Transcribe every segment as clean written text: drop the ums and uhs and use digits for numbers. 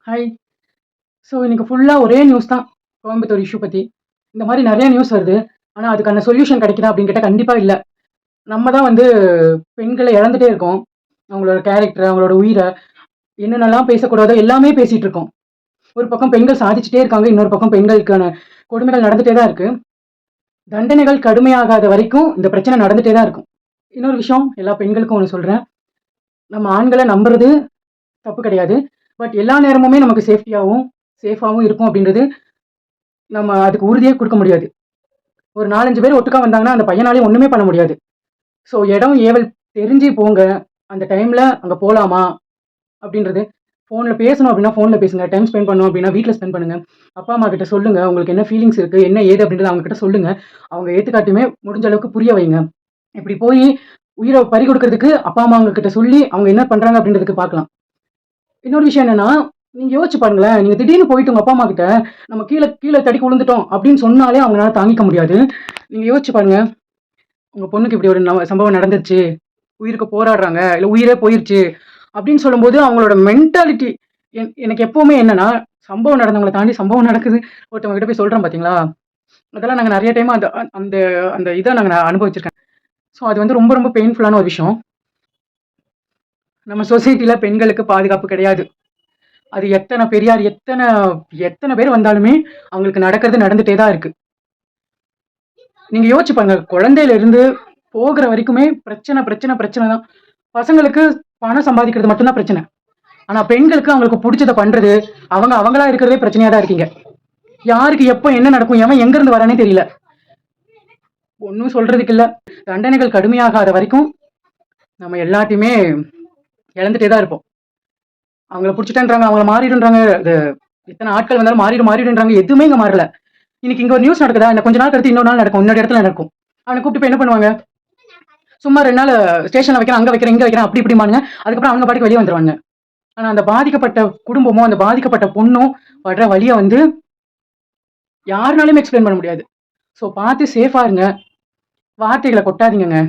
Hi. So இன்னைக்கு ஃபுல்லா ஒரே நியூஸ் தான். கோயம்புத்தூர் இஷ்யூ பத்தி. இந்த மாரி நெறைய நியூஸ் வருது. ஆனா அதுக்கான சொல்யூஷன் கிடைக்குதா அப்படின்னு கேட்டா கண்டிப்பா இல்ல. நம்ம தான் வந்து பெண்கள இழந்துட்டே இருக்கோம். அவங்களோட கேரக்டர், அவங்களோட உயிர, என்னென்னலாம் பேசக்கூடாதோ எல்லாமே பேசிட்டு இருக்கோம். ஒரு பக்கம் பெண்கள் சாதிச்சுட்டே இருக்காங்க. இன்னொரு பக்கம் பெண்களுக்கான கொடுமைகள் நடந்துட்டே தான் இருக்கு. தண்டனைகள் கடுமையாகாத வரைக்கும் இந்த பிரச்சனை நடந்துட்டே தான் இருக்கும். இன்னொரு விஷயம் எல்லா பெண்களுக்கும் ஒண்ணு சொல்றேன். நம்ம ஆண்கள நம்புறது தப்பு கிடையாது. பட் எல்லா நேரமுமே நமக்கு சேஃபாவும் இருக்கும் அப்படின்றது நம்ம அதுக்கு உறுதியே குடுக்க முடியாது. ஒரு 4, 5 பேர் ஒட்டுக்கா வந்தாங்கன்னா, அந்த பையனாலயும் ஒண்ணுமே பண்ண முடியாது. ஸோ இடம், ஏவல் தெரிஞ்சு போங்க. அந்த டைம்ல அங்க போலாமா? அப்படின்றது. ஃபோன்ல பேசணும் அப்படின்னா, ஃபோன்ல பேசுங்க. டைம் ஸ்பெண்ட் பண்ணணும் அப்படின்னா, வீட்ல ஸ்பெண்ட் பண்ணுங்க. அப்பா, அம்மா கிட்ட சொல்லுங்க. உங்களுக்கு என்ன ஃபீலிங்ஸ் இருக்கு? என்ன ஏது அப்படின்றத அவங்க கிட்ட சொல்லுங்க. அவங்க ஏத்துக்காட்டியுமே முடிஞ்ச அளவுக்கு புரிய வைங்க. இப்படி போயி உயிர பறி குடுக்கறதுக்கு அப்பா, அம்மாங்க கிட்ட சொல்லி அவங்க என்ன பண்றாங்க அப்படின்றதுக்கு பார்க்கலாம். இன்னொரு விஷயம் என்னன்னா, நீங்க யோசிச்சு பாருங்களேன். நீங்க திடீர்னு போயிட்டு உங்க அப்பா, அம்மா கிட்ட, நம்ம கீழ கீழ தடுக்கி விழுந்துட்டோம் அப்படின்னு சொன்னாலே அவங்களால தாங்கிக்க முடியாது. நீங்க யோசிச்சு பாருங்க. உங்க பொண்ணுக்கு இப்படி ஒரு சம்பவம் நடந்துருச்சு. உயிருக்கு போராடுறாங்க. இல்ல உயிரே போயிருச்சு. அப்படின்னு சொல்லும்போது அவங்களோட மென்டாலிட்டி எனக்கு எப்பவுமே என்னன்னா, சம்பவம் நடந்தவங்கள தாண்டி சம்பவம் நடக்குது. ஒருத்தவங்க கிட்ட போய் சொல்றோம் பார்த்தீங்களா? அதெல்லாம் நாங்க நெறைய டைம் அந்த அந்த அந்த இத நாங்க அனுபவிச்சிருக்கேன். ஸோ அது வந்து ரொம்ப ரொம்ப பெயின்ஃபுல்லான ஒரு விஷயம். நம்ம சொசைட்டில பெண்களுக்கு பாதுகாப்பு கிடையாது. அது எத்தன பெரியார், எத்தன எத்தன பேர் வந்தாலுமே அவங்களுக்கு நடக்கிறது நடந்துட்டே தான் இருக்கு. நீங்க யோசிச்சு பாருங்க. குழந்தையில இருந்து போகுற வரைக்குமே பிரச்சனை, பிரச்சனை, பிரச்சனை தான். பசங்களுக்கு பணம் சம்பாதிக்கிறது மட்டும் தான் பிரச்சனை. ஆனா பெண்களுக்கு அவங்களுக்கு புடிச்சத பண்றது, அவங்களா இருக்கிறதே பிரச்சனையா தான் இருக்கீங்க. யாருக்கு எப்ப என்ன நடக்கும்? எவன் எங்க இருந்து வரானே தெரியல. ஒண்ணும் சொல்றதுக்கு இல்ல. தண்டனைகள் கடுமையாகாத வரைக்கும் நம்ம எல்லாத்தையுமே இழந்துட்டே தான் இருப்போம். அவங்கள புடிச்சுட்டேன்றாங்க, அவங்கள மாறிடுன்றாங்க. அது எத்தன ஆட்கள் வந்தாலும் மாறிடுன்றாங்க. எதுவுமே இங்க மாறல. இன்னைக்கு இங்க ஒரு நியூஸ் நடக்குதா? இன்னும் கொஞ்ச நாள் கழித்து இன்னொரு நாள் நடக்கும். இன்னொரு இடத்துல நடக்கும். அவன கூப்பிட்டு போய் என்ன பண்ணுவாங்க? சும்மா 2 நாள் ஸ்டேஷன்ல வைக்கிறேன், அங்க வைக்கிறேன், இங்க வைக்கிறேன் அப்படி இப்படிம்பானுங்க. அதுக்கப்புறம் அவங்க பாட்டுக்கு வெளிய வந்துருவானுங்க. ஆனா அந்த பாதிக்கப்பட்ட குடும்பமும், அந்த பாதிக்கப்பட்ட பொண்ணும் படுற வலிய வந்து யாருனாலயுமே எக்ஸ்பிளைன் பண்ண முடியாது. ஸோ பார்த்து சேஃபா இருங்க. வார்த்தைகள கொட்டாதீங்கங்க.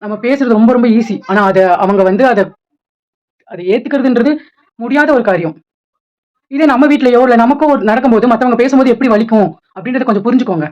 நம்ம பேசுறது ரொம்ப ரொம்ப ஈஸி. ஆனா அவங்க வந்து அத ஏத்துக்கிறதுன்றது முடியாத ஒரு காரியம். இதே நம்ம வீட்லயோ, இல்ல நமக்கோ நடக்கும்போது மத்தவங்க பேசும்போது எப்படி வலிக்கும் அப்படின்றத கொஞ்சம் புரிஞ்சுக்கோங்க.